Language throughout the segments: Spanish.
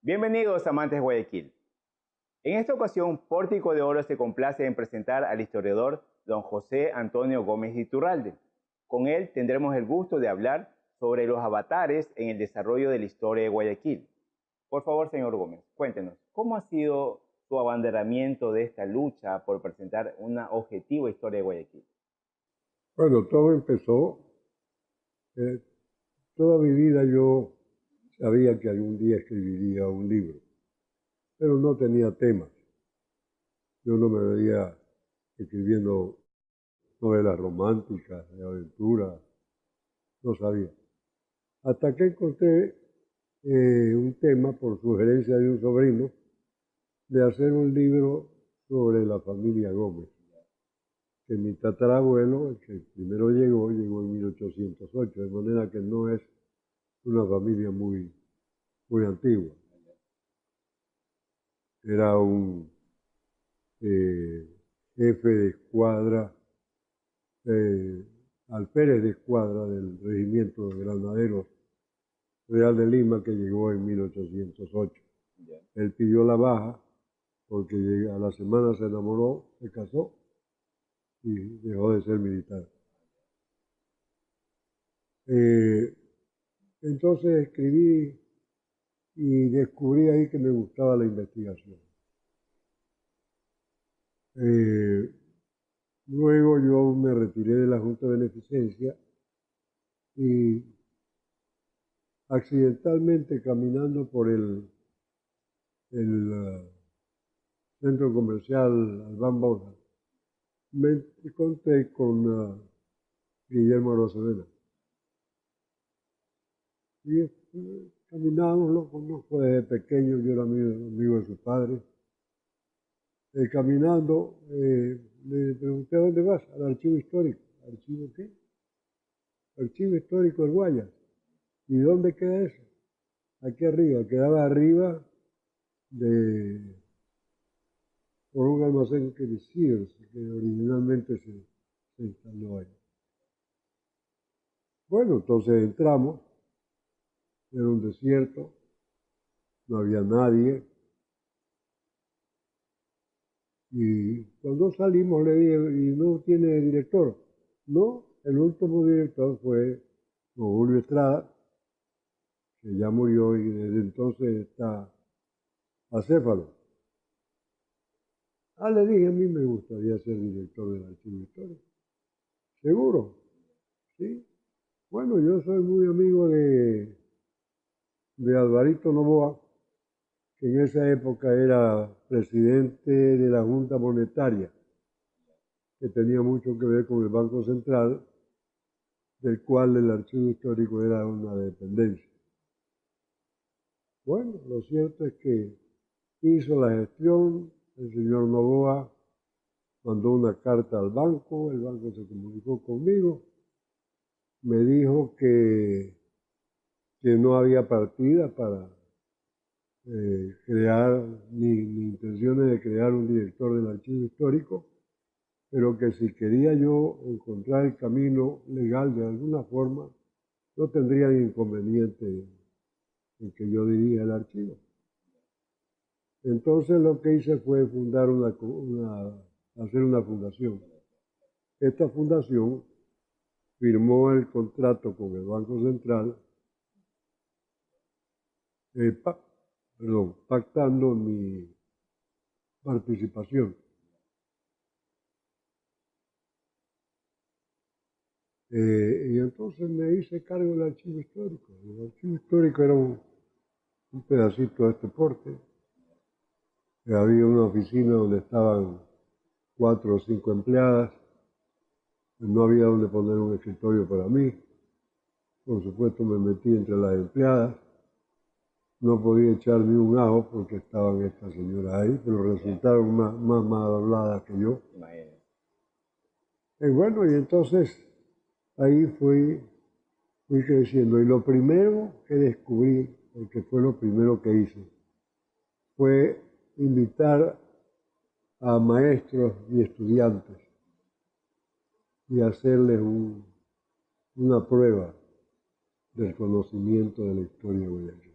Bienvenidos amantes de Guayaquil. En esta ocasión, Pórtico de Oro se complace en presentar al historiador don José Antonio Gómez Iturralde. Con él tendremos el gusto de hablar sobre los avatares en el desarrollo de la historia de Guayaquil. Por favor, señor Gómez, cuéntenos, ¿cómo ha sido su abanderamiento de esta lucha por presentar una objetiva historia de Guayaquil? Bueno, todo empezó, toda mi vida yo sabía que algún día escribiría un libro, pero no tenía temas. Yo no me veía escribiendo novelas románticas, de aventura, no sabía. Hasta que encontré un tema, por sugerencia de un sobrino, de hacer un libro sobre la familia Gómez, que mi tatarabuelo, el que primero llegó en 1808, de manera que no es una familia muy antigua. Era un jefe de escuadra, alférez de escuadra del regimiento de granaderos Real de Lima, que llegó en 1808. Él pidió la baja porque a la semana se enamoró, se casó y dejó de ser militar. Entonces escribí y descubrí ahí que me gustaba la investigación. Luego yo me retiré de la Junta de Beneficencia y accidentalmente caminando por el centro comercial Albán Borja, me encontré con Guillermo Arosemena. Y caminábamos, lo conozco desde pequeño, yo era amigo de su padre. Caminando, le pregunté: ¿a dónde vas? Al archivo histórico. ¿Archivo qué? Archivo histórico del Guayas. ¿Y dónde queda eso? Aquí arriba, quedaba arriba por un almacén que decía que originalmente se instaló ahí. Bueno, entonces entramos, era un desierto, no había nadie. Y cuando salimos le dije: ¿y no tiene director? No, el último director fue don Julio Estrada, que ya murió y desde entonces está acéfalo. Le dije: a mí me gustaría ser director del archivo histórico. ¿Seguro? Sí. Bueno, yo soy muy amigo de Alvarito Noboa, que en esa época era presidente de la Junta Monetaria, que tenía mucho que ver con el Banco Central, del cual el archivo histórico era una dependencia. Bueno, lo cierto es que hizo la gestión, el señor Noboa mandó una carta al banco, el banco se comunicó conmigo, me dijo que no había partida para crear, ni intenciones de crear un director del archivo histórico, pero que si quería yo encontrar el camino legal de alguna forma, no tendría inconveniente en que yo dirija el archivo. Entonces lo que hice fue fundar hacer una fundación. Esta fundación firmó el contrato con el Banco Central, pactando mi participación. Y entonces me hice cargo del archivo histórico. El archivo histórico era un pedacito de este porte. Había una oficina donde estaban 4 o 5 empleadas. No había donde poner un escritorio para mí. Por supuesto me metí entre las empleadas. No podía echar ni un ajo porque estaban estas señoras ahí, pero resultaron más habladas que yo. Y bueno, y entonces ahí fui creciendo. Y lo primero que descubrí, porque fue lo primero que hice, fue invitar a maestros y estudiantes y hacerles una prueba del conocimiento de la historia de Guayaquil.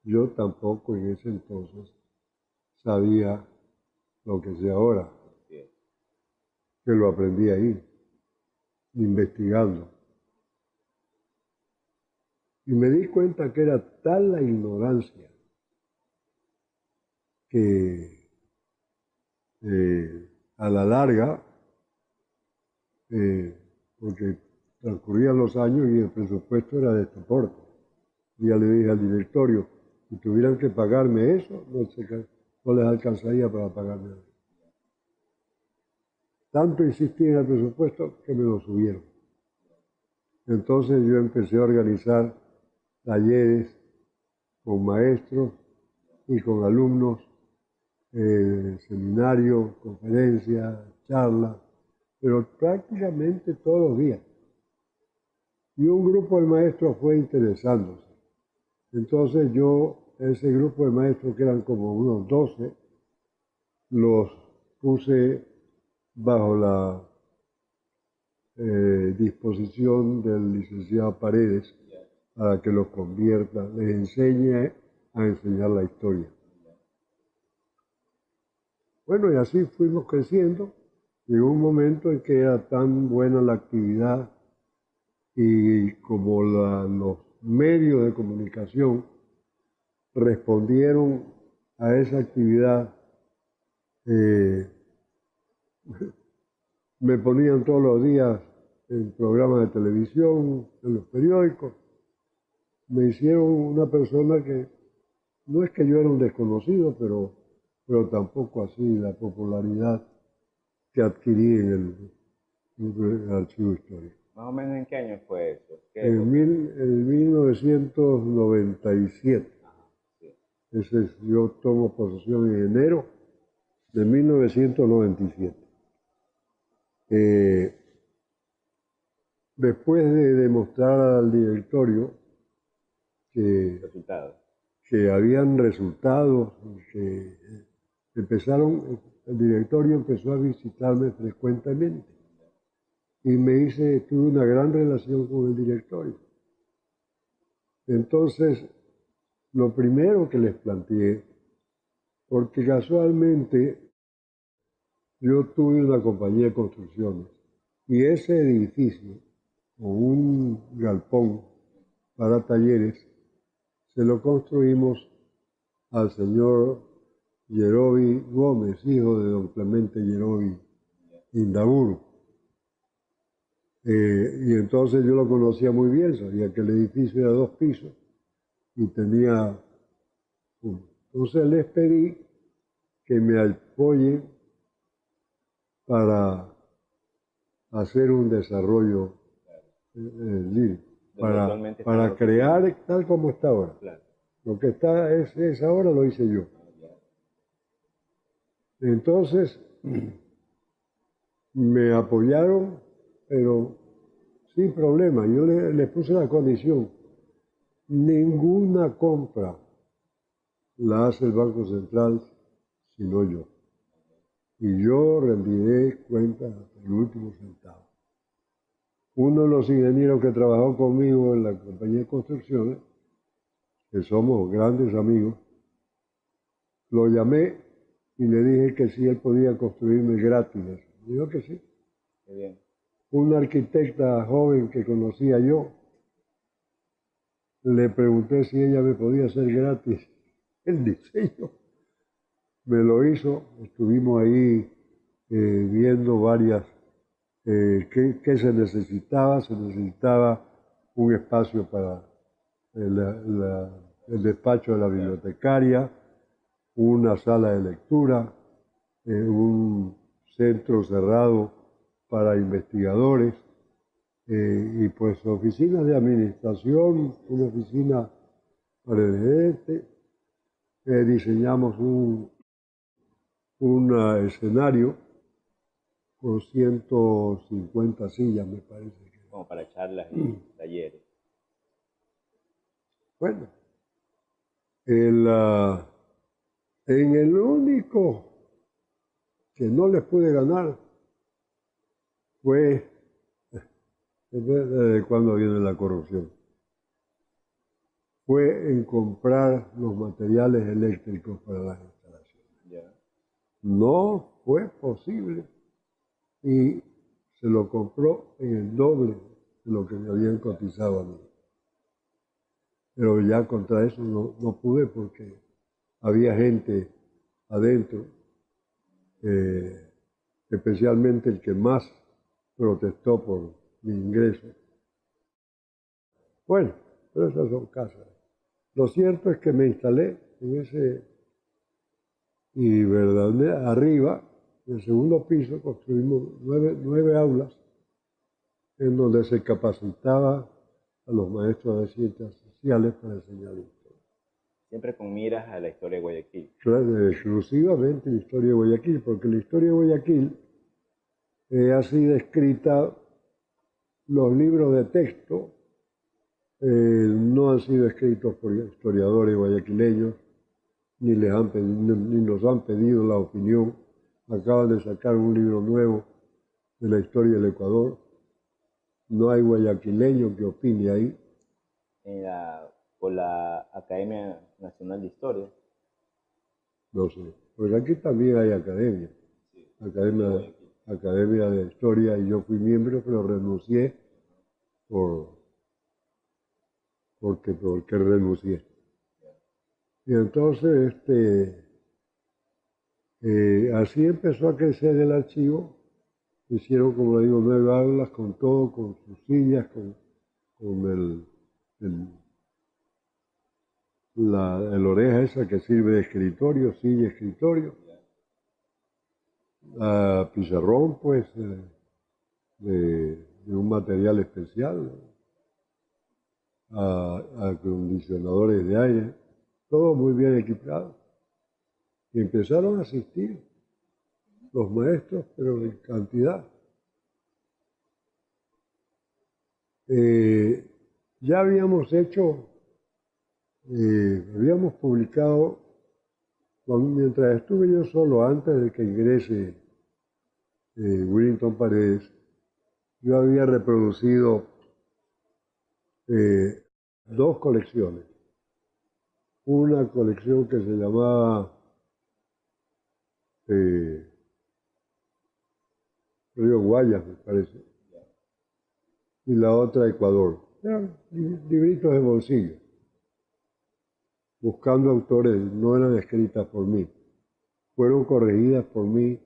yo tampoco en ese entonces sabía lo que sé ahora, que lo aprendí ahí, investigando. Y me di cuenta que era tal la ignorancia que a la larga, porque transcurrían los años y el presupuesto era de este porte. Ya le dije al directorio, si tuvieran que pagarme eso, no les alcanzaría para pagarme eso. Tanto insistí en el presupuesto que me lo subieron. Entonces yo empecé a organizar talleres con maestros y con alumnos, seminarios, conferencias, charlas, pero prácticamente todos los días. Y un grupo de maestros fue interesándose. Entonces ese grupo de maestros, que eran como unos 12, los puse bajo la disposición del licenciado Paredes para que los convierta, les enseñe a enseñar la historia. Bueno, y así fuimos creciendo. Llegó un momento en que era tan buena la actividad y como los medios de comunicación respondieron a esa actividad, me ponían todos los días en programas de televisión, en los periódicos. Me hicieron una persona que no es que yo era un desconocido, pero tampoco así la popularidad que adquirí en el archivo histórico. ¿Más o menos en qué año fue eso? En 1997. Sí. Yo tomo posesión en enero de 1997. Después de demostrar al directorio que habían resultados, que el directorio empezó a visitarme frecuentemente y tuve una gran relación con el directorio. Entonces, lo primero que les planteé, porque casualmente yo tuve una compañía de construcciones y ese edificio, con un galpón para talleres, se lo construimos al señor Yerobi Gómez, hijo de don Clemente Yerobi Indaburu. Y entonces yo lo conocía muy bien, sabía que el edificio era 2 pisos y tenía uno. Entonces les pedí que me apoyen para hacer un desarrollo para crear tal como está ahora. Claro. Lo que es ahora lo hice yo. Entonces me apoyaron, pero sin problema. Yo les puse la condición: ninguna compra la hace el Banco Central sino yo. Y yo rendiré cuentas hasta el último centavo. Uno de los ingenieros que trabajó conmigo en la compañía de construcciones, que somos grandes amigos, lo llamé y le dije que si él podía construirme gratis. Dijo que sí. Qué bien. Una arquitecta joven que conocía yo, le pregunté si ella me podía hacer gratis el diseño. Me lo hizo, estuvimos ahí viendo varias, qué se necesitaba. Se necesitaba un espacio para el despacho de la bibliotecaria, una sala de lectura, un centro cerrado para investigadores, y pues oficinas de administración, una oficina para el gerente. Diseñamos un escenario con 150 sillas, me parece. Como para charlas y talleres. Bueno, en el único que no les pude ganar fue desde cuando viene la corrupción. fue en comprar los materiales eléctricos para las instalaciones. Ya. No fue posible y se lo compró en el doble de lo que me habían cotizado a mí. Pero ya contra eso no pude porque había gente adentro, especialmente el que más protestó por mi ingreso. Bueno, pero esas son casas. Lo cierto es que me instalé en ese, y verdaderamente arriba, en el segundo piso, construimos nueve aulas en donde se capacitaba a los maestros de ciencias sociales para enseñar historia. Siempre con miras a la historia de Guayaquil. Claro, exclusivamente la historia de Guayaquil, porque la historia de Guayaquil ha sido escrita, los libros de texto no han sido escritos por historiadores guayaquileños, ni nos han pedido la opinión. Acaban de sacar un libro nuevo de la historia del Ecuador. No hay guayaquileño que opine ahí. Por la Academia Nacional de Historia. No sé, pues aquí también hay academia. Sí. Academia de Historia, y yo fui miembro, pero renuncié porque renuncié. Y entonces así empezó a crecer el archivo. Hicieron, como le digo, 9 aulas con todo, con sus sillas, con el oreja esa que sirve de escritorio, silla, escritorio. Pizarrón, pues, de un material especial, acondicionadores de aire, todo muy bien equipado. Y empezaron a asistir los maestros, pero en cantidad. Ya habíamos habíamos publicado, mientras estuve yo solo, antes de que ingrese Willington Paredes, yo había reproducido 2 colecciones. Una colección que se llamaba Río Guayas, me parece, y la otra Ecuador. Eran libritos de bolsillo, buscando autores, no eran escritas por mí. Fueron corregidas por mí,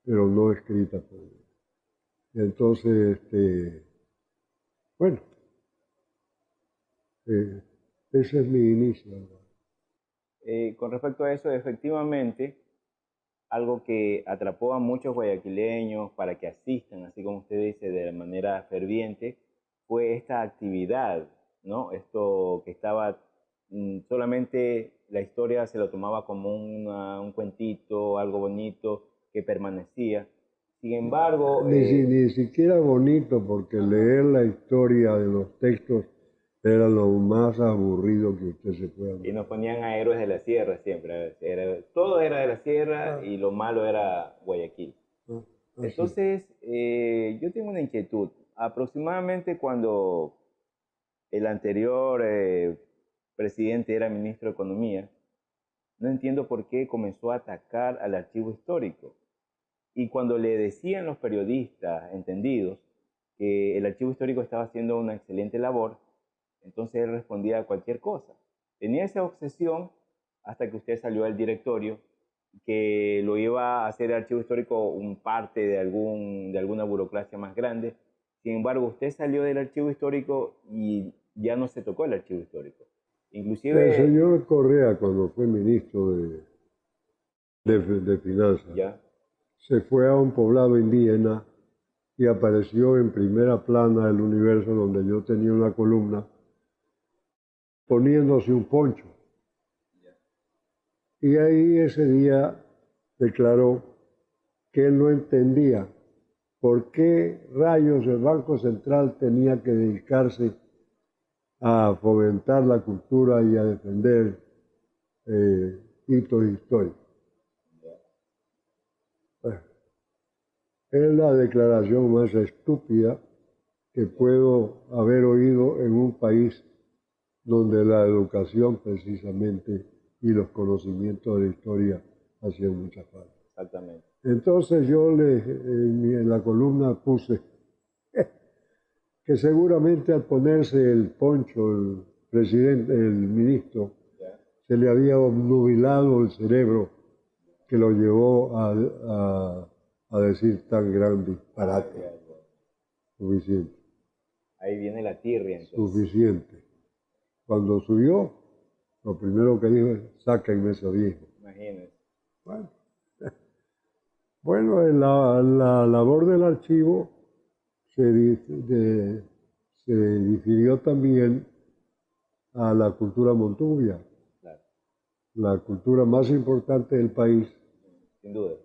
pero no escritas por mí. Entonces, bueno, ese es mi inicio. Con respecto a eso, efectivamente, algo que atrapó a muchos guayaquileños para que asistan, así como usted dice, de manera ferviente, fue esta actividad, ¿no? Esto que estaba, solamente la historia se lo tomaba como un cuentito, algo bonito que permanecía. Sin embargo... Ni siquiera bonito, porque leer la historia de los textos era lo más aburrido que usted se pueda Y nos imaginar. ponían a héroes de la sierra siempre. Todo era de la sierra y lo malo era Guayaquil. Entonces, yo tengo una inquietud. Aproximadamente cuando el anterior presidente era ministro de Economía, no entiendo por qué comenzó a atacar al archivo histórico. Y cuando le decían los periodistas entendidos que el archivo histórico estaba haciendo una excelente labor, entonces él respondía a cualquier cosa. Tenía esa obsesión hasta que usted salió del directorio, que lo iba a hacer el archivo histórico un parte de alguna burocracia más grande. Sin embargo, usted salió del archivo histórico y ya no se tocó el archivo histórico. El Inclusive... señor Correa, cuando fue ministro de Finanzas, Ya. se fue a un poblado indígena y apareció en primera plana del Universo, donde yo tenía una columna, poniéndose un poncho. Y ahí ese día declaró que él no entendía por qué rayos el Banco Central tenía que dedicarse a fomentar la cultura y a defender hitos históricos. Bueno, es la declaración más estúpida que puedo haber oído en un país donde la educación precisamente y los conocimientos de historia hacían mucha falta. Exactamente. Entonces yo en la columna puse que seguramente al ponerse el poncho, el presidente, el ministro, se le había obnubilado el cerebro que lo llevó a decir tan gran disparate. Suficiente. Ahí viene la tirria entonces. Suficiente. Cuando subió, lo primero que dijo es, sáquenme ese viejo. Imagínense. Bueno, la labor del archivo se difirió también a la cultura montuvia, claro, la cultura más importante del país. Sin duda.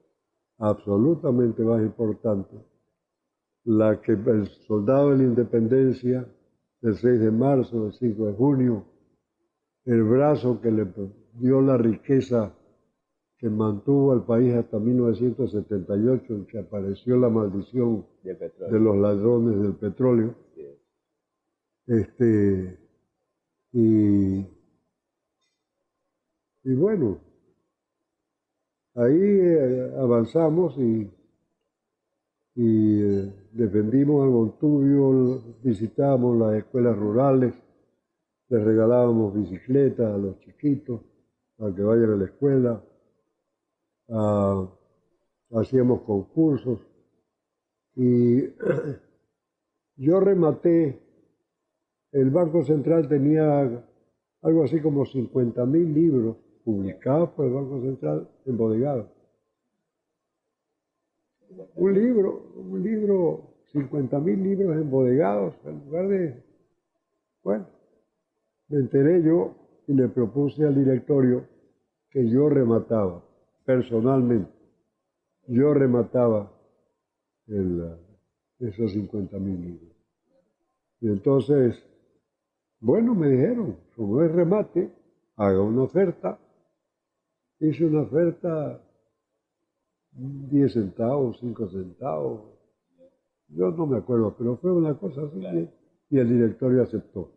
Absolutamente más importante. La que el soldado de la independencia, del 6 de marzo, del 5 de junio, el brazo que le dio la riqueza que mantuvo al país hasta 1978, en que apareció la maldición de los ladrones del petróleo. Y bueno, ahí avanzamos y defendimos al Montubio, visitábamos las escuelas rurales, les regalábamos bicicletas a los chiquitos para que vayan a la escuela, hacíamos concursos y yo rematé, el Banco Central tenía algo así como 50.000 libros publicados por el Banco Central embodegados. Un libro, 50.000 libros embodegados, en lugar de... Bueno, me enteré yo y le propuse al directorio que yo remataba, personalmente, yo remataba esos 50.000 libros. Y entonces, bueno, me dijeron, como es remate, haga una oferta. Hice una oferta 10 centavos, 5 centavos, yo no me acuerdo, pero fue una cosa así, claro, y el directorio aceptó.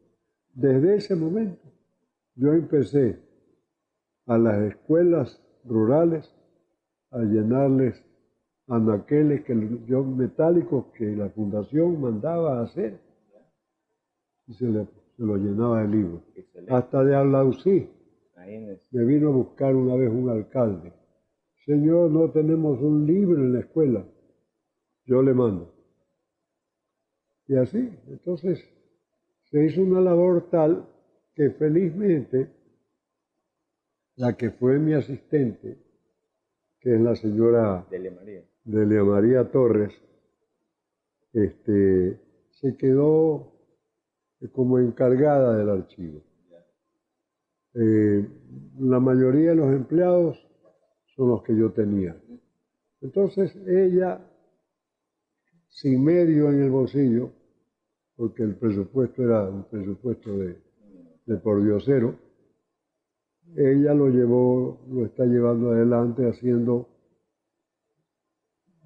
Desde ese momento yo empecé a las escuelas rurales a llenarles anaqueles metálicos que la fundación mandaba a hacer y se lo llenaba de libros. Excelente. Hasta de Alaucí me vino a buscar una vez un alcalde. Señor, no tenemos un libro en la escuela. Yo le mando. Y así, entonces, se hizo una labor tal que felizmente la que fue mi asistente, que es la señora Delia María Torres, se quedó como encargada del archivo. La mayoría de los empleados son los que yo tenía. Entonces ella, sin medio en el bolsillo, porque el presupuesto era un presupuesto de pordiosero, ella lo está llevando adelante haciendo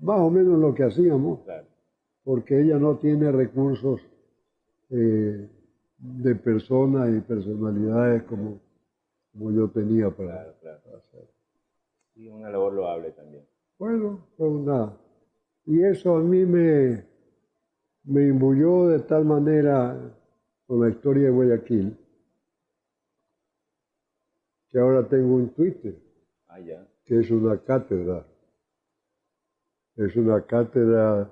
más o menos lo que hacíamos, porque ella no tiene recursos de personas y personalidades como yo tenía para hacer. Y una labor loable también. Bueno, pues nada. Y eso a mí me imbuyó de tal manera con la historia de Guayaquil, que ahora tengo un Twitter, que es una cátedra. Es una cátedra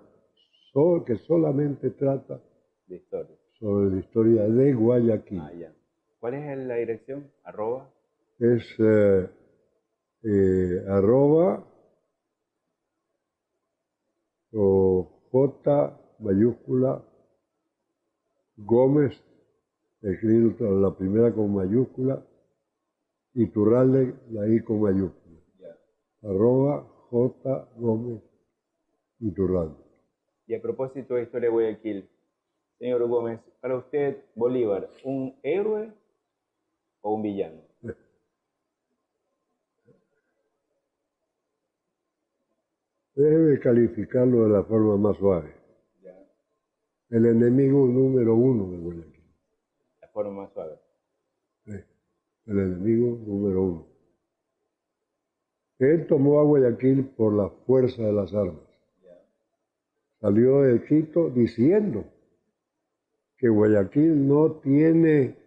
que solamente trata de historia, sobre la historia de Guayaquil. ¿Cuál es la dirección? ¿Arroba? Es arroba o J mayúscula Gómez, escrito la primera con mayúscula, y Iturralde, la I con mayúscula. Arroba J Gómez Iturralde. Y a propósito de historia de Guayaquil, señor Gómez, para usted, Bolívar, ¿un héroe o un villano? Debe calificarlo de la forma más suave. El enemigo número uno de Guayaquil. La forma más suave. el enemigo número uno. Él tomó a Guayaquil por la fuerza de las armas. Salió de Quito diciendo que Guayaquil no tiene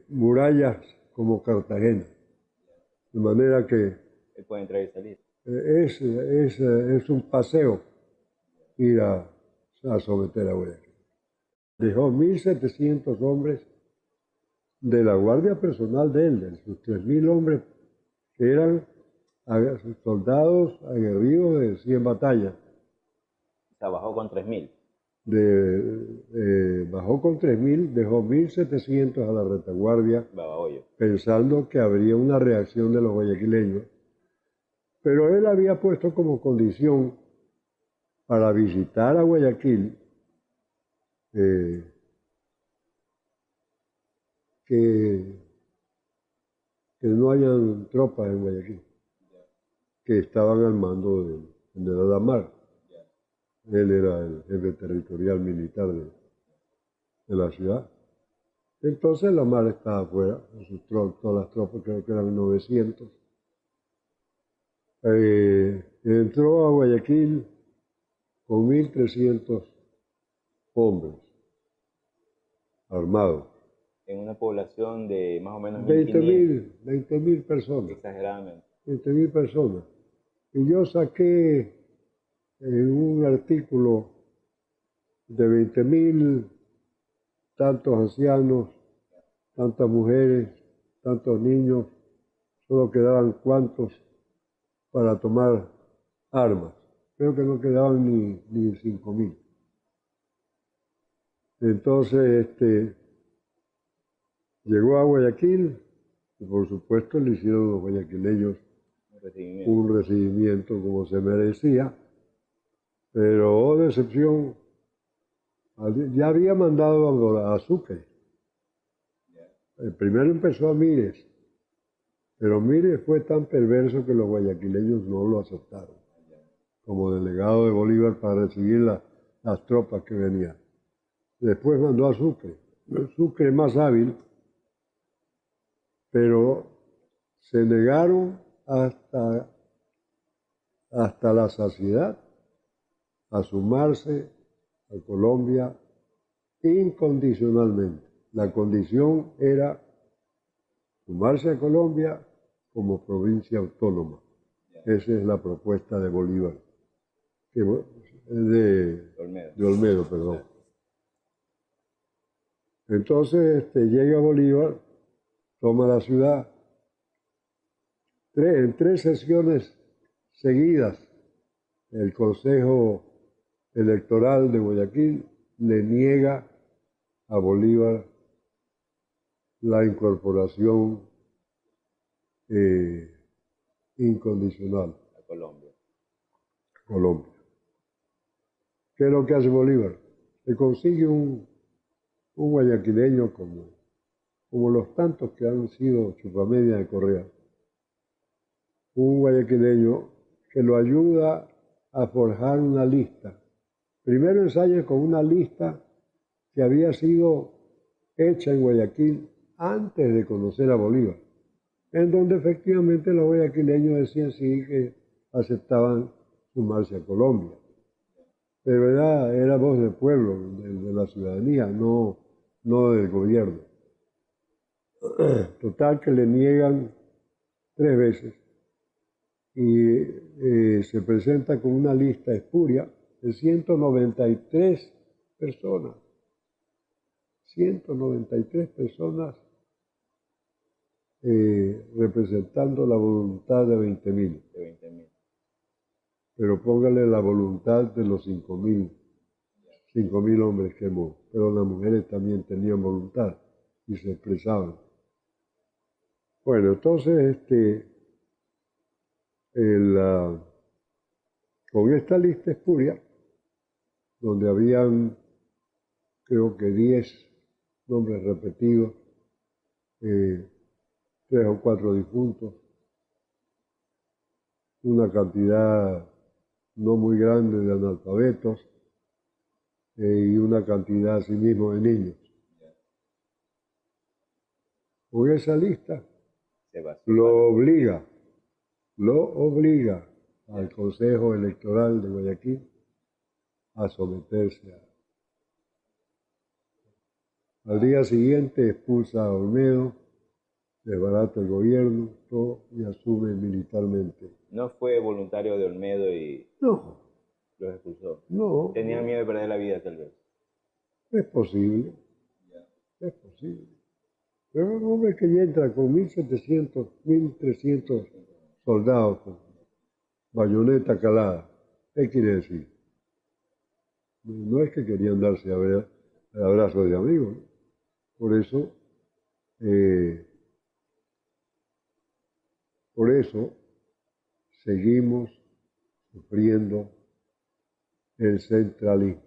murallas como Cartagena, de manera que Él puede entrar y salir. es un paseo ir a someter a Guayaquil. Dejó 1.700 hombres de la guardia personal de él, de sus 3.000 hombres que eran soldados aguerridos de 100 batallas. O sea, bajó con 3.000. Bajó con 3.000, dejó 1.700 a la retaguardia, Babahoyo. pensando que habría una reacción de los guayaquileños. Pero él había puesto como condición para visitar a Guayaquil que no hayan tropas en Guayaquil, que estaban al mando del general Amar. Él era el jefe territorial militar de la ciudad. Entonces la Amar estaba afuera, todas las tropas, creo que eran 900. Entró a Guayaquil con 1.300 hombres armados. En una población de más o menos 20.000 personas. Exageradamente. 20.000 personas. Y yo saqué en un artículo de 20.000, tantos ancianos, tantas mujeres, tantos niños, solo quedaban cuantos para tomar armas. Creo que no quedaban ni 5.000. Entonces, llegó a Guayaquil y por supuesto le hicieron los guayaquileños un recibimiento como se merecía, pero oh decepción, ya había mandado a Sucre. Primero empezó a Mires, pero Mires fue tan perverso que los guayaquileños no lo aceptaron como delegado de Bolívar para recibir las tropas que venían. Después mandó a Sucre. Sucre más hábil, pero se negaron hasta la saciedad a sumarse a Colombia incondicionalmente. La condición era sumarse a Colombia como provincia autónoma. Esa es la propuesta de Bolívar, de Olmedo, perdón. Entonces llega Bolívar, toma la ciudad. En 3 sesiones seguidas, el Consejo Electoral de Guayaquil le niega a Bolívar la incorporación incondicional a Colombia. ¿Qué es lo que hace Bolívar? Se consigue un guayaquileño como los tantos que han sido chupamedia de Correa. Un guayaquileño que lo ayuda a forjar una lista. Primero ensaya con una lista que había sido hecha en Guayaquil antes de conocer a Bolívar, en donde efectivamente los guayaquileños decían sí que aceptaban sumarse a Colombia. Pero era voz del pueblo, de la ciudadanía, no del gobierno. Total que le niegan 3 veces y se presenta con una lista espuria de 193 personas. 193 personas representando la voluntad de 20.000. Pero póngale la voluntad de los 5.000 hombres que hemos. Pero las mujeres también tenían voluntad y se expresaban. Bueno, entonces con esta lista espuria, donde habían creo que 10 nombres repetidos, 3 o 4 difuntos, una cantidad no muy grande de analfabetos y una cantidad asimismo de niños. con esa lista, Se va. lo obliga al Consejo Electoral de Guayaquil a someterse a... Al día siguiente expulsa a Olmedo, desbarata el gobierno, todo, y asume militarmente. No fue voluntario de Olmedo y No, los expulsó. no. Tenía no. miedo de perder la vida, tal vez. Es posible, es posible. Pero un hombre que ya entra con 1.700, 1.300 soldados con bayoneta calada, ¿qué quiere decir? No es que querían darse abrazos de amigos, ¿no? Por eso seguimos sufriendo el centralismo.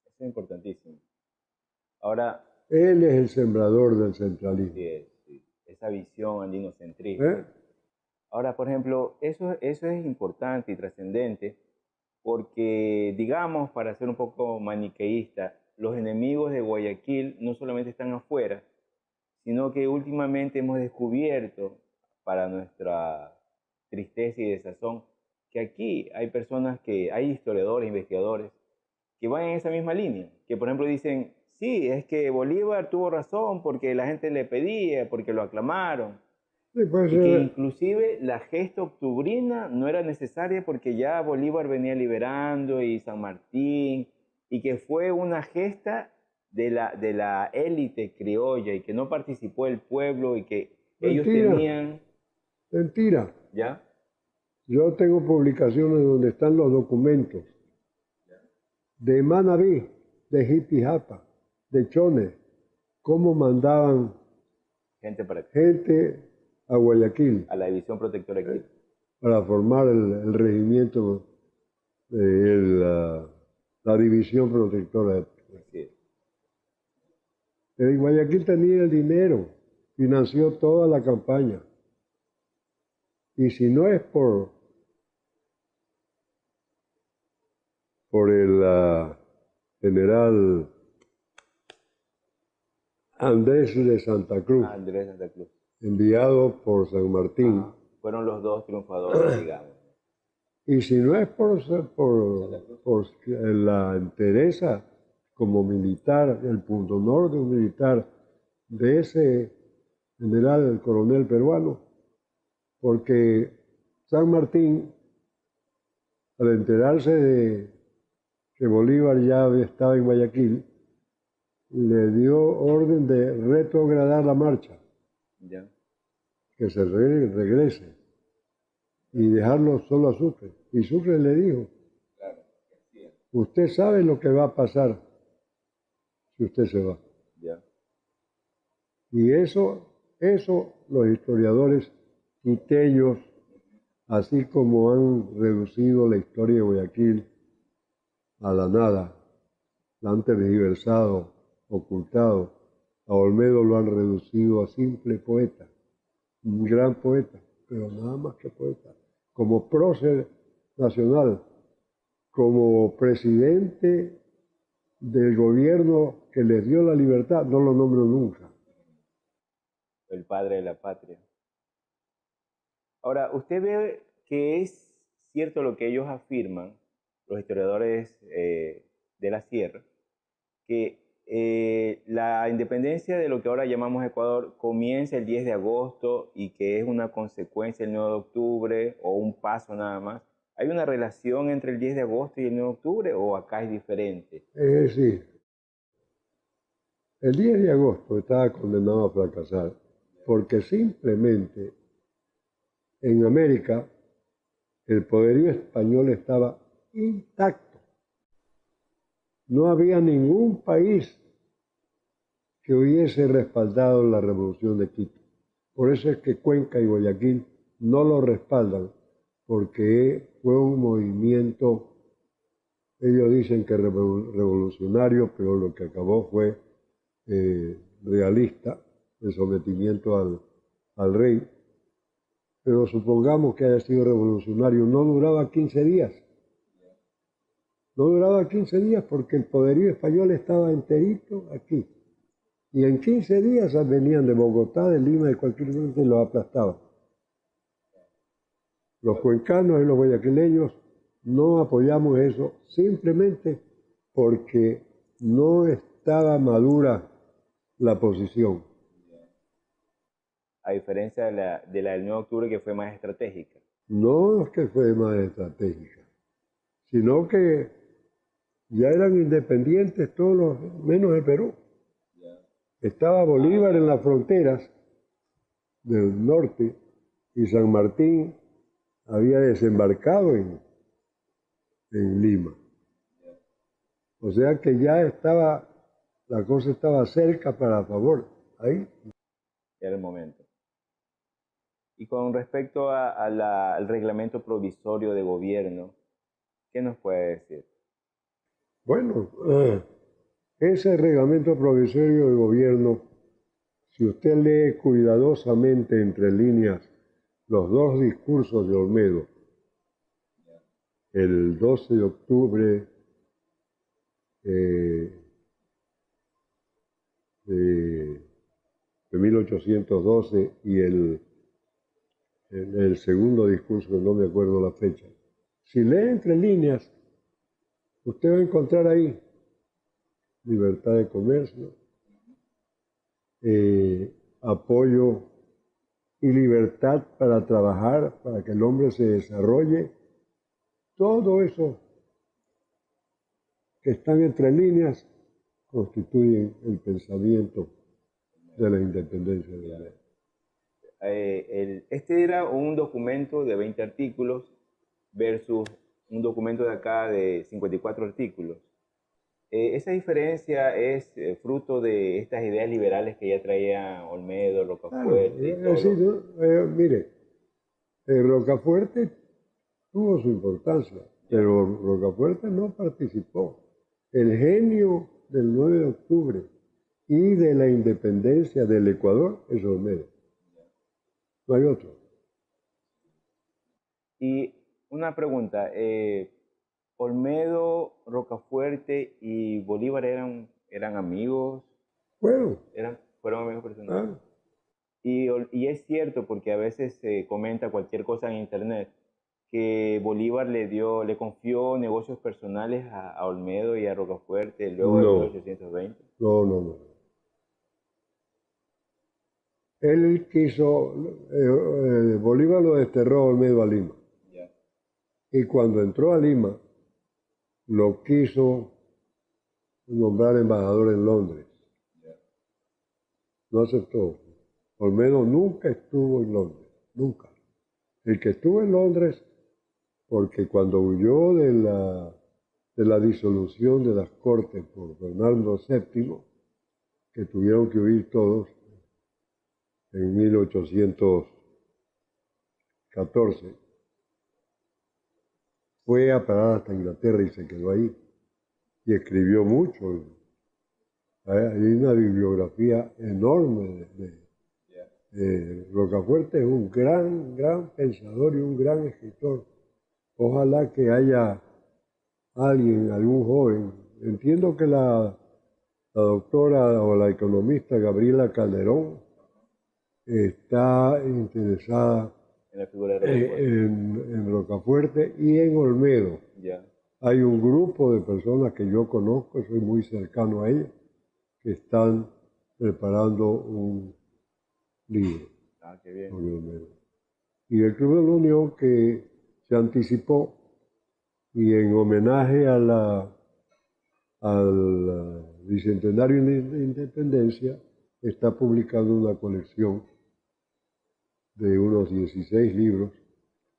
Eso es importantísimo. Ahora, Él es el sembrador del centralismo. sí, esa visión andinocentrista. Ahora, por ejemplo, eso es importante y trascendente porque, digamos, para ser un poco maniqueísta, los enemigos de Guayaquil no solamente están afuera, sino que últimamente hemos descubierto, para nuestra tristeza y desazón, que aquí hay personas hay historiadores, investigadores, que van en esa misma línea, que por ejemplo dicen, sí, es que Bolívar tuvo razón porque la gente le pedía, porque lo aclamaron, Sí, puede y que ser. inclusive la gesta octubrina no era necesaria porque ya Bolívar venía liberando y San Martín, y que fue una gesta de la élite criolla y que no participó el pueblo y que ellos Mentira, tenían, mentira. ¿ya? Yo tengo publicaciones donde están los documentos de Manabí, de Jipijapa, de Chone, cómo mandaban Gente para gente a Guayaquil a la división protectora aquí. para formar el regimiento, la división protectora. Así es. En Guayaquil tenía el dinero, financió toda la campaña. Y si no es por el general Andrés de Santa Cruz, Andrés Santa Cruz. enviado por San Martín, Fueron los dos triunfadores, digamos. y si no es por la entereza como militar, el punto honor de un militar, de ese general, el coronel peruano, porque San Martín, al enterarse de que Bolívar ya estaba en Guayaquil, le dio orden de retrogradar la marcha, ¿Ya? que se regrese y dejarlo solo a Sucre. Y Sucre le dijo, usted sabe lo que va a pasar si usted se va. ¿Ya? Y eso los historiadores quiteños, así como han reducido la historia de Guayaquil a la nada, la han tergiversado, ocultado, a Olmedo lo han reducido a simple poeta, un gran poeta, pero nada más que poeta, como prócer nacional, como presidente del gobierno que les dio la libertad, no lo nombro nunca. El padre de la patria. Ahora, usted ve que es cierto lo que ellos afirman, los historiadores de la Sierra, que la independencia de lo que ahora llamamos Ecuador comienza el 10 de agosto y que es una consecuencia el 9 de octubre o un paso nada más. ¿Hay una relación entre el 10 de agosto y el 9 de octubre o acá es diferente? Es decir, el 10 de agosto estaba condenado a fracasar porque simplemente en América el poderío español estaba intacto. No había ningún país que hubiese respaldado la revolución de Quito. Por eso es que Cuenca y Guayaquil no lo respaldan, porque fue un movimiento, ellos dicen que revolucionario, pero lo que acabó fue realista, el sometimiento al rey. Pero supongamos que haya sido revolucionario, no duraba 15 días. No duraba 15 días porque el poderío español estaba enterito aquí. Y en 15 días venían de Bogotá, de Lima, de cualquier lugar y los aplastaban. Los cuencanos y los guayaquileños no apoyamos eso simplemente porque no estaba madura la posición. A diferencia de la del 9 de octubre, que fue más estratégica. No es que fue más estratégica, sino que ya eran independientes todos los, menos el Perú. Estaba Bolívar en las fronteras del norte y San Martín había desembarcado en Lima. O sea que ya estaba, la cosa estaba cerca para favor, ahí. Era el momento. Y con respecto al reglamento provisorio de gobierno, ¿qué nos puede decir? Bueno, ese reglamento provisorio de gobierno, si usted lee cuidadosamente entre líneas los dos discursos de Olmedo, el 12 de octubre de 1812 y el segundo discurso, que no me acuerdo la fecha. Si lee entre líneas, usted va a encontrar ahí libertad de comercio, apoyo y libertad para trabajar, para que el hombre se desarrolle. Todo eso que están entre líneas constituyen el pensamiento de la independencia de la ley. Este era un documento de 20 artículos versus un documento de acá de 54 artículos. ¿Esa diferencia es fruto de estas ideas liberales que ya traía Olmedo, Rocafuerte y todo? Sí, mire, Rocafuerte tuvo su importancia, pero Rocafuerte no participó. El genio del 9 de octubre y de la independencia del Ecuador es Olmedo. No hay otro. Y una pregunta, Olmedo, Rocafuerte y Bolívar eran amigos, Bueno, fueron amigos personales. Y es cierto, porque a veces se comenta cualquier cosa en internet, que Bolívar le confió negocios personales a Olmedo y a Rocafuerte luego de 1820. No. Él quiso, Bolívar lo desterró a Olmedo a Lima. Yeah. Y cuando entró a Lima, lo quiso nombrar embajador en Londres. Yeah. No aceptó. Olmedo nunca estuvo en Londres, nunca. El que estuvo en Londres, porque cuando huyó de la disolución de las Cortes por Fernando VII, que tuvieron que huir todos en 1814, fue a parar hasta Inglaterra y se quedó ahí. Y escribió mucho. Hay una bibliografía enorme Rocafuerte es un gran pensador y un gran escritor. Ojalá que haya alguien, algún joven. Entiendo que la doctora o la economista Gabriela Calderón está interesada En la figura de Rocafuerte. en Rocafuerte y en Olmedo. Yeah. Hay un grupo de personas que yo conozco, soy muy cercano a ellas, que están preparando un libro Qué bien. sobre Olmedo. Y el Club de la Unión, que se anticipó y en homenaje al Bicentenario de Independencia está publicando una colección de unos 16 libros,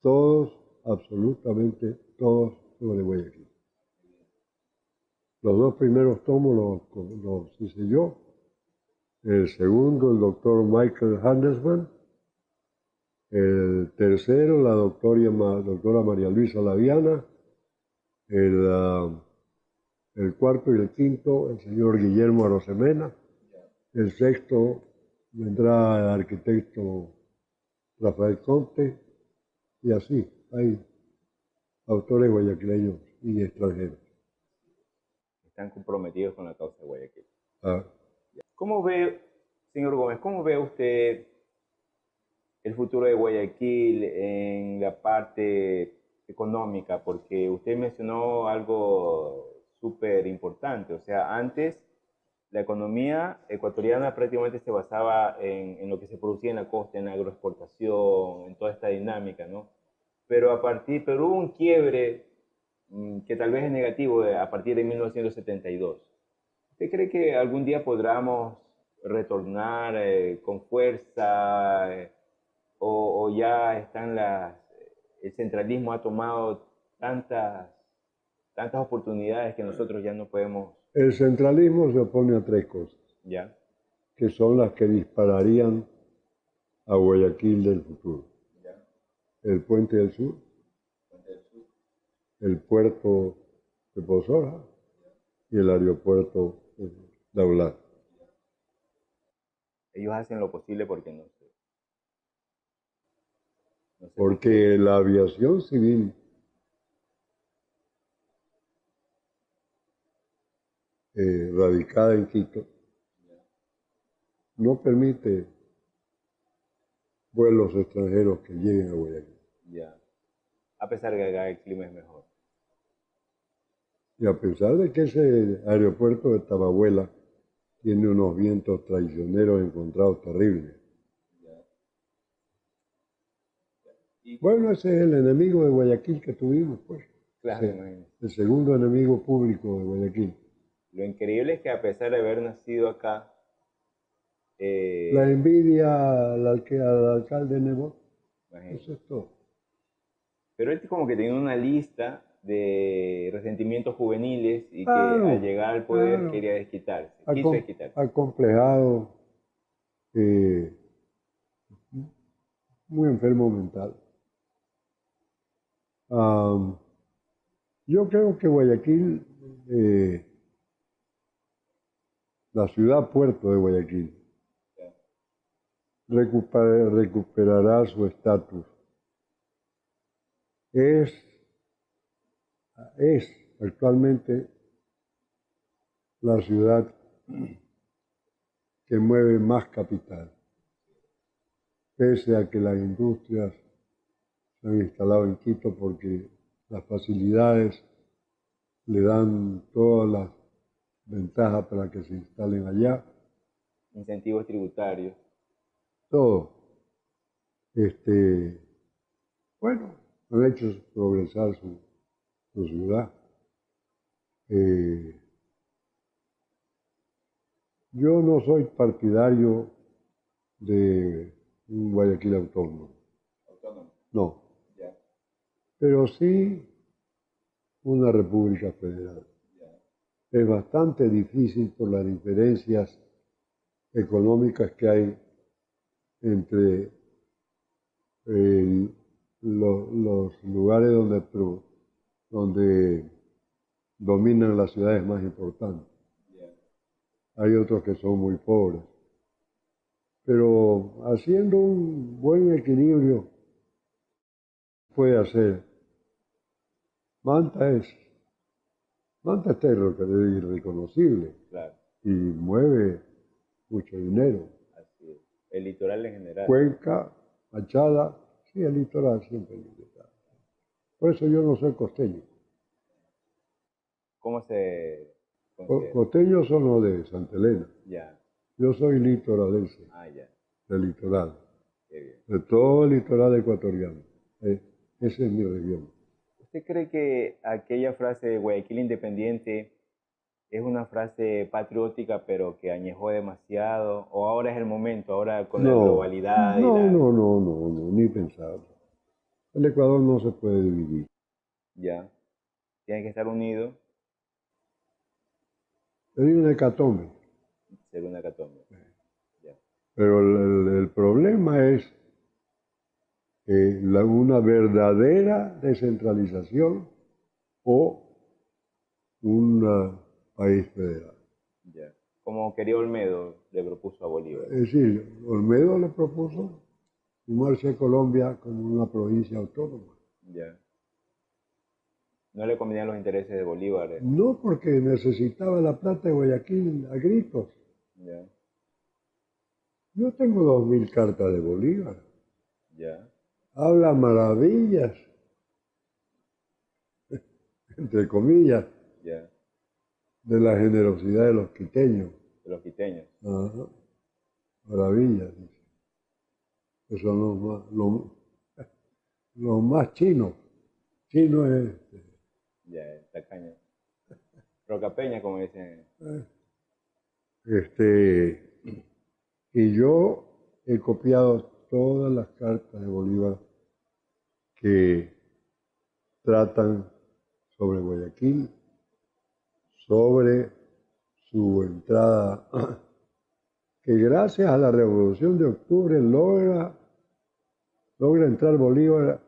todos, absolutamente todos, sobre Guayaquil. Los dos primeros tomos los hice yo, el segundo el doctor Michael Handelsman, el tercero la doctora María Luisa Laviana, el cuarto y el quinto el señor Guillermo Arosemena, el sexto vendrá el arquitecto Rafael Conte, y así hay autores guayaquileños y extranjeros. Están comprometidos con la causa de Guayaquil. ¿Cómo ve, señor Gómez, cómo ve usted el futuro de Guayaquil en la parte económica? Porque usted mencionó algo súper importante. O sea, antes la economía ecuatoriana prácticamente se basaba en lo que se producía en la costa, en la agroexportación, en toda esta dinámica, ¿no? Pero hubo un quiebre que tal vez es negativo a partir de 1972. ¿Usted cree que algún día podamos retornar con fuerza o ya el centralismo ha tomado tantas oportunidades que nosotros ya no podemos, El centralismo se opone a tres cosas, ya, que son las que dispararían a Guayaquil del futuro. ya, El puente del sur, el puerto de Pozola y el aeropuerto de Daulat. ellos hacen lo posible porque no sé por qué. Porque la aviación civil radicada en Quito no permite vuelos extranjeros que lleguen a Guayaquil. Ya, a pesar de que acá el clima es mejor. Y a pesar de que ese aeropuerto de Tabahuela tiene unos vientos traicioneros encontrados terribles. Y, Bueno, ese es el enemigo de Guayaquil que tuvimos, pues. claro, El segundo enemigo público de Guayaquil. lo increíble es que a pesar de haber nacido acá, La envidia al alcalde Nebot, imagínate, eso es todo. pero él como que tenía una lista de resentimientos juveniles y que al Claro, llegar al poder claro. quería desquitarse, quiso desquitarse. Acomplejado, eh, muy enfermo mental. Yo creo que Guayaquil, la ciudad puerto de Guayaquil, recuperará su estatus. Es actualmente la ciudad que mueve más capital, pese a que las industrias se han instalado en Quito porque las facilidades le dan todas las ventajas para que se instalen allá, Incentivos tributarios. todo. Bueno, han hecho progresar su ciudad. Yo no soy partidario de un Guayaquil autónomo, Autónomo. no, Ya, pero sí una república federal. ya. Es bastante difícil por las diferencias económicas que hay entre los lugares donde dominan las ciudades más importantes. Hay otros que son muy pobres. Pero haciendo un buen equilibrio puede hacer. Manta es irreconocible Claro, y mueve mucho dinero. así es. El litoral en general. Cuenca, Machada, sí, el litoral siempre es litoral. Por eso yo no soy costeño. ¿Cómo se considera? Costeños son los de Santa Elena. Ya, Yo soy litoralense, ya, del litoral, qué bien. de todo el litoral ecuatoriano. Esa es mi región. ¿Usted cree que aquella frase de Guayaquil Independiente es una frase patriótica pero que añejó demasiado? ¿O ahora es el momento, ahora con la No, globalidad y no, la... no, no, no, no, ni pensarlo. El Ecuador no se puede dividir. Ya, tiene que estar unido, Sería una hecatombe. ser una catombe. Ya, Pero el problema es una verdadera descentralización o un país federal. ya. Como quería Olmedo le propuso a Bolívar. Es decir, Olmedo le propuso sumarse a Colombia como una provincia autónoma. Ya. No le convenían los intereses de Bolívar. No porque necesitaba la plata de Guayaquil a gritos. Ya. Yo tengo 2000 cartas de Bolívar. Ya, Habla maravillas, entre comillas, ya, de la generosidad de los quiteños. de los quiteños. Ajá, maravillas, dice. Que son los más chinos. Chino es, Ya, tacaño. Rocapeña, como dicen. este, y yo he copiado todas las cartas de Bolívar que tratan sobre Guayaquil, sobre su entrada, que gracias a la Revolución de Octubre logra entrar Bolívar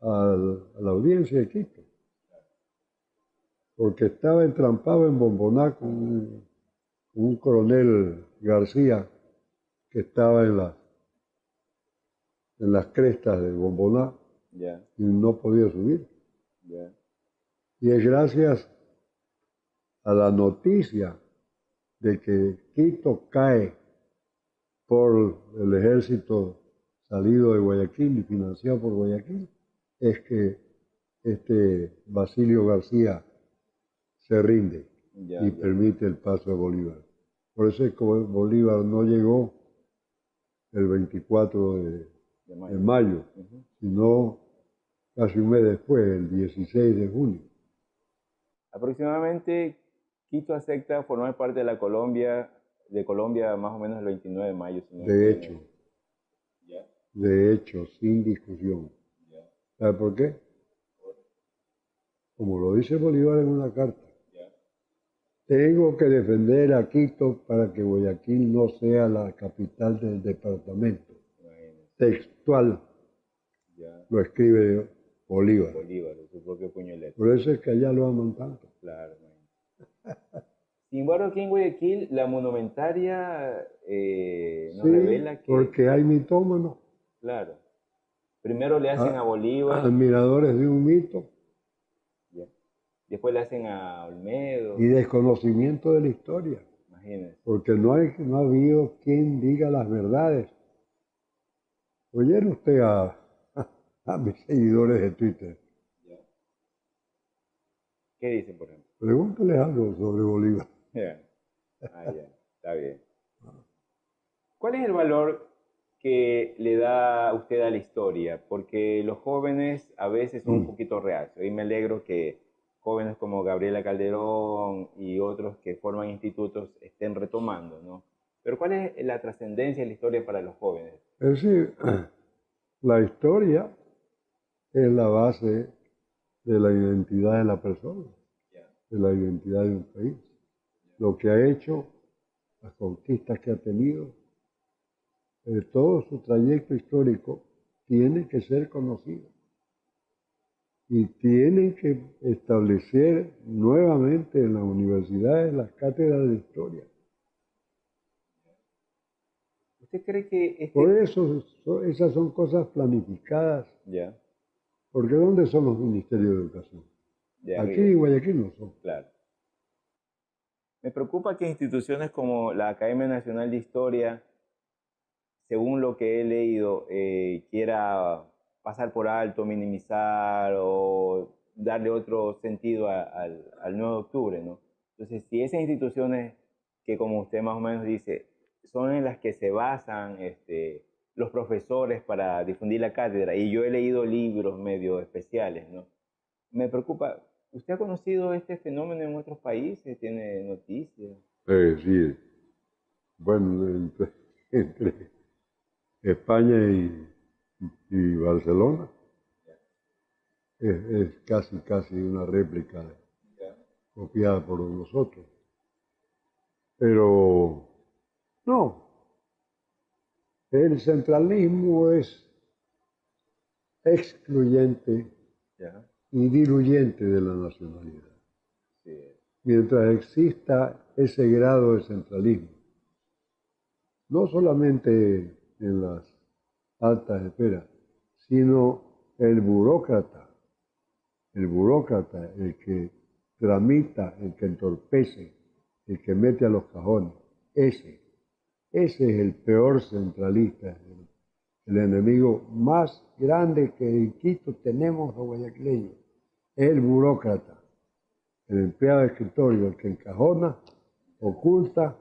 a la audiencia de Quito, porque estaba entrampado en Bomboná con un coronel García que estaba en las crestas de Bomboná Ya, y no podía subir. ya, Y es gracias a la noticia de que Quito cae por el ejército salido de Guayaquil y financiado por Guayaquil, es que este Basilio García se rinde ya, y ya. permite el paso de Bolívar. Por eso es que Bolívar no llegó el 24 De de mayo. mayo, Ujú. sino casi un mes después, el 16 de junio. Aproximadamente, Quito acepta formar parte de Colombia más o menos el 29 de mayo, si no De estoy en hecho, Ya, de hecho, sin discusión. ya, ¿Sabe por qué? Como lo dice Bolívar en una carta, ya. tengo que defender a Quito para que Guayaquil no sea la capital del departamento. Imagínese, Textual ya. lo escribe Bolívar. Bolívar, de su propio puño y letra. Por eso es que allá lo aman tanto. Claro, imagínese. Sin embargo, aquí en Guayaquil, la monumentaria nos Sí, revela que, porque hay mitómanos, claro, primero le hacen a Bolívar, admiradores de un mito ya, después le hacen a y Olmedo, desconocimiento de la historia, imagínense. porque no ha habido quien diga las verdades. ¿Oyeron usted a mis seguidores de Twitter? Ya. ¿Qué dicen, por ejemplo? Pregúnteles algo sobre Bolívar. Ya. Ah, ya, está bien. ¿Cuál es el valor que le da usted a la historia? Porque los jóvenes a veces son un poquito reacios y me alegro que jóvenes como Gabriela Calderón y otros que forman institutos estén retomando, ¿no? Pero ¿cuál es la trascendencia de la historia para los jóvenes? Es decir, la historia es la base de la identidad de la persona, Ya, de la identidad de un país. Lo que ha hecho, las conquistas que ha tenido, todo su trayecto histórico tiene que ser conocido y tienen que establecer nuevamente en las universidades las cátedras de historia. ¿Usted cree que Por eso esas son cosas planificadas, Ya, porque ¿dónde son los ministerios de educación? de Aquí arriba, en Guayaquil no son. claro. Me preocupa que instituciones como la Academia Nacional de Historia, según lo que he leído, quiera pasar por alto, minimizar o darle otro sentido al 9 de octubre, ¿no? Entonces, si esas instituciones que, como usted más o menos dice, son en las que se basan los profesores para difundir la cátedra, y yo he leído libros medio especiales, ¿no? Me preocupa, ¿usted ha conocido este fenómeno en otros países? ¿Tiene noticias? Sí, bueno, entre España y Barcelona es casi una réplica copiada por nosotros. Pero no, el centralismo es excluyente Ya, y diluyente de la nacionalidad. sí, Mientras exista ese grado de centralismo, no solamente en las altas esferas, sino el burócrata, el que tramita, el que entorpece, el que mete a los cajones, ese Ese es el peor centralista, el enemigo más grande que en Quito tenemos los guayaquileños. Es el burócrata, el empleado de escritorio, el que encajona, oculta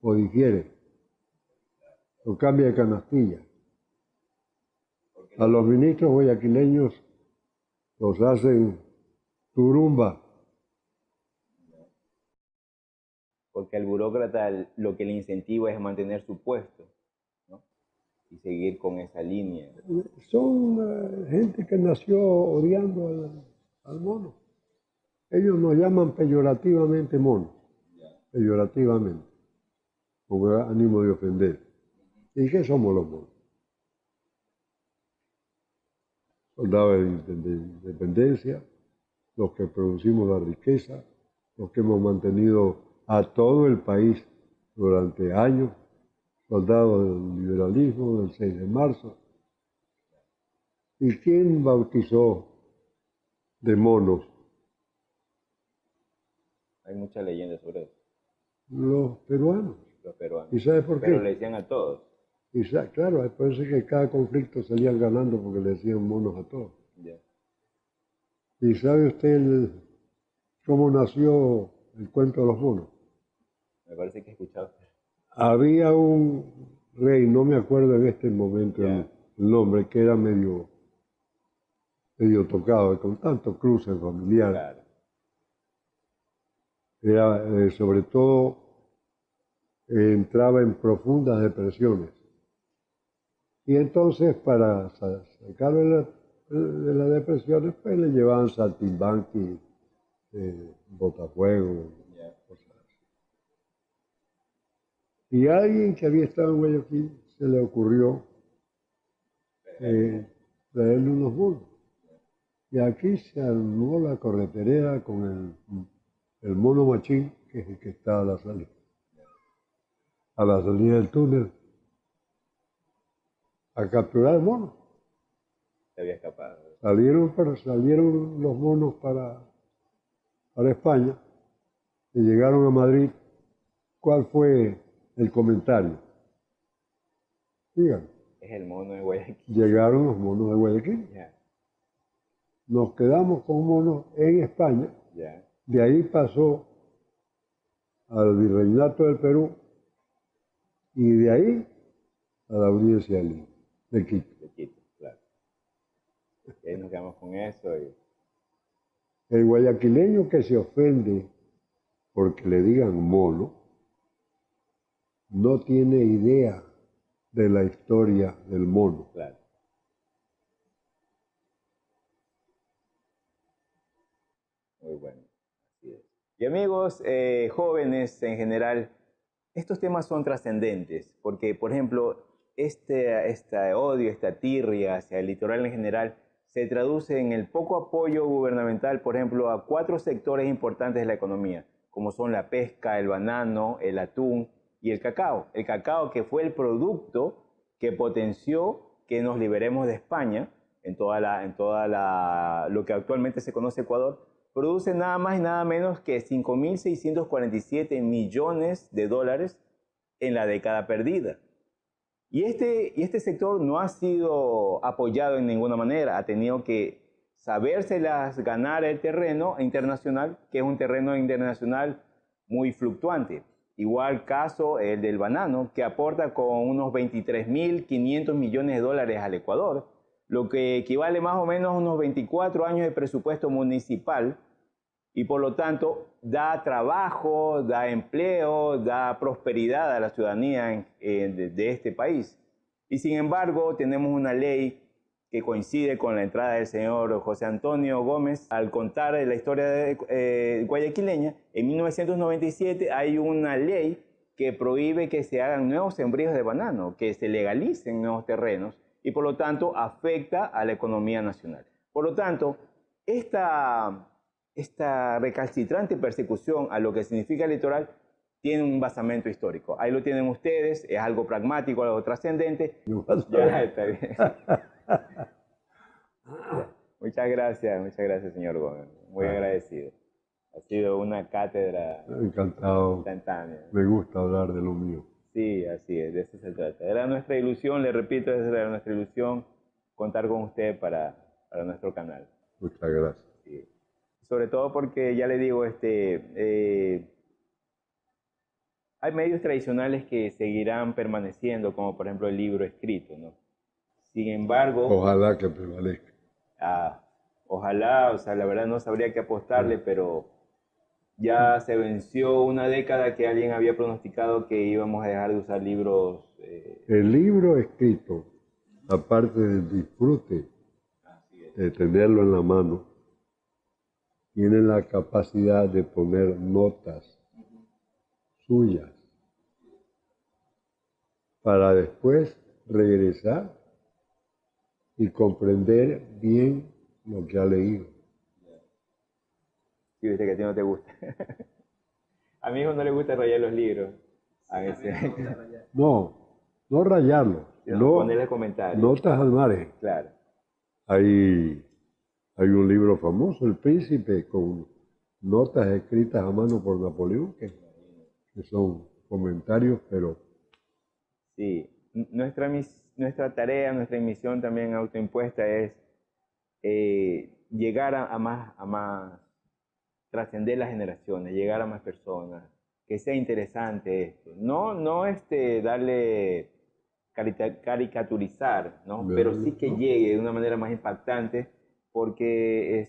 o digiere, o cambia de canastilla. A los ministros guayaquileños los hacen turumba. Porque al burócrata lo que le incentiva es mantener su puesto, ¿no? Y seguir con esa línea. Son gente que nació odiando al mono. Ellos nos llaman peyorativamente monos, peyorativamente, con ánimo de ofender. ¿Y qué somos los monos? Soldados de independencia, los que producimos la riqueza, los que hemos mantenido a todo el país durante años, soldados del liberalismo, del 6 de marzo. ¿Y quién bautizó de monos? Hay muchas leyendas sobre eso. Los peruanos. Los peruanos. ¿Y sabes por qué? Pero le decían a todos. Y claro, parece que cada conflicto salían ganando porque le decían monos a todos. Yeah. ¿Y sabe usted cómo nació el cuento de los monos? Me parece que he escuchado. Había un rey, no me acuerdo en este momento el nombre, que era medio tocado, con tanto cruce familiar. Claro. Era, sobre todo, entraba en profundas depresiones. Y entonces, para sacarlo de las depresiones, pues le llevaban saltimbanqui, botafuego, cosas así. Y a alguien que había estado en Guayaquil se le ocurrió traerle unos monos. Y aquí se armó la correterera con el mono machín, que es el que está a la salida del túnel, a capturar monos. Se había escapado. Salieron los monos para España y llegaron a Madrid. ¿Cuál fue el comentario? Digan. Es el mono de Guayaquil. Llegaron los monos de Guayaquil. Yeah. Nos quedamos con monos en España. Yeah. De ahí pasó al virreinato del Perú y de ahí a la audiencia de Quito. De Quito, claro. Y ahí nos quedamos con eso. El guayaquileño que se ofende porque le digan mono no tiene idea de la historia del mono. Claro. Muy bueno. Así es. Y amigos, jóvenes en general, estos temas son trascendentes porque, por ejemplo, este odio, esta tirria hacia el litoral en general se traduce en el poco apoyo gubernamental, por ejemplo, a 4 sectores importantes de la economía, como son la pesca, el banano, el atún y el cacao. El cacao, que fue el producto que potenció que nos liberemos de España en toda lo que actualmente se conoce Ecuador, produce nada más y nada menos que 5.647 millones de dólares en la década perdida. Y este sector no ha sido apoyado en ninguna manera, ha tenido que sabérselas ganar el terreno internacional, que es un terreno internacional muy fluctuante. Igual caso el del banano, que aporta con unos 23.500 millones de dólares al Ecuador, lo que equivale más o menos a unos 24 años de presupuesto municipal, y por lo tanto da trabajo, da empleo, da prosperidad a la ciudadanía de este país. Y sin embargo tenemos una ley que coincide con la entrada del señor José Antonio Gómez. Al contar la historia guayaquileña, en 1997 hay una ley que prohíbe que se hagan nuevos sembríos de banano, que se legalicen nuevos terrenos, y por lo tanto afecta a la economía nacional. Por lo tanto, esta recalcitrante persecución a lo que significa el litoral tiene un basamento histórico. Ahí lo tienen ustedes, es algo pragmático, algo trascendente. Ya está bien. Muchas gracias, señor Gómez. Muy agradecido. Ha sido una cátedra encantado. instantánea. Me gusta hablar de lo mío. Sí. Sí, así es, de eso se trata. Era nuestra ilusión, le repito, esa era nuestra ilusión, contar con usted para nuestro canal. Muchas gracias. Sí. Sobre todo porque, ya le digo, hay medios tradicionales que seguirán permaneciendo, como por ejemplo el libro escrito, ¿no? Sin embargo, Ojalá que prevalezca. ah, ojalá, o sea, la verdad no sabría qué apostarle, pero ya se venció una década que alguien había pronosticado que íbamos a dejar de usar libros. El libro escrito, aparte del disfrute de tenerlo en la mano, tiene la capacidad de poner notas suyas para después regresar y comprender bien lo que ha leído. Sí, viste que a ti no te gusta. A mi hijo no le gusta rayar los libros. A mí sí. No, no rayarlo, No, no ponerle comentarios. notas al margen. Claro. Hay un libro famoso, El Príncipe, con notas escritas a mano por Napoleón, que son comentarios, pero Sí. Nuestra tarea, nuestra misión también autoimpuesta es llegar a más, trascender las generaciones, llegar a más personas, que sea interesante esto. No darle caricaturizar, ¿no? Pero sí que llegue de una manera más impactante, porque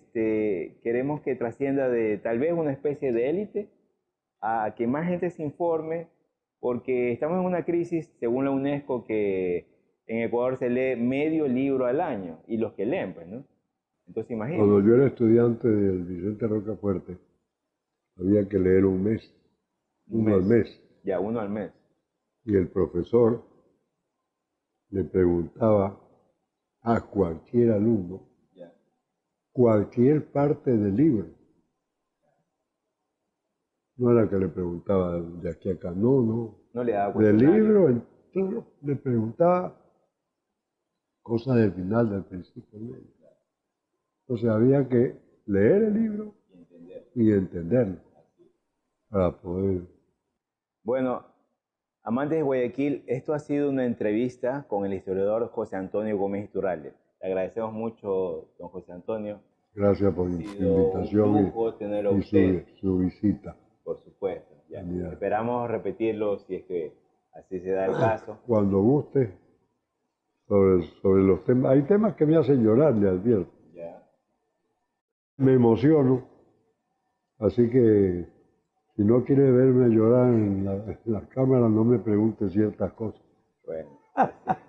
queremos que trascienda de tal vez una especie de élite a que más gente se informe, porque estamos en una crisis, según la UNESCO, que en Ecuador se lee medio libro al año, y los que leen, pues, ¿no? Entonces cuando imagínense. yo era estudiante del Vicente Rocafuerte, había que leer un mes, Un uno al mes, mes, ya uno al mes. y el profesor le preguntaba a cualquier alumno Ya. cualquier parte del libro. No era que le preguntaba de aquí a acá, no. No le daba Del cuestionario. libro entero le preguntaba cosas del final, del principio, del medio. Entonces había que leer el libro y entenderlo para poder. Bueno, amantes de Guayaquil, esto ha sido una entrevista con el historiador José Antonio Gómez Iturralde. Le agradecemos mucho, don José Antonio. Gracias por Ha la sido un invitación lujo tenerlo a y usted, su visita. por supuesto. Ya. Genial. Esperamos repetirlo si es que así se da el caso. Cuando guste, sobre los temas. Hay temas que me hacen llorar, le advierto. Ya. Me emociono, así que si no quiere verme llorar en la cámara, no me pregunte ciertas cosas. Bueno, así.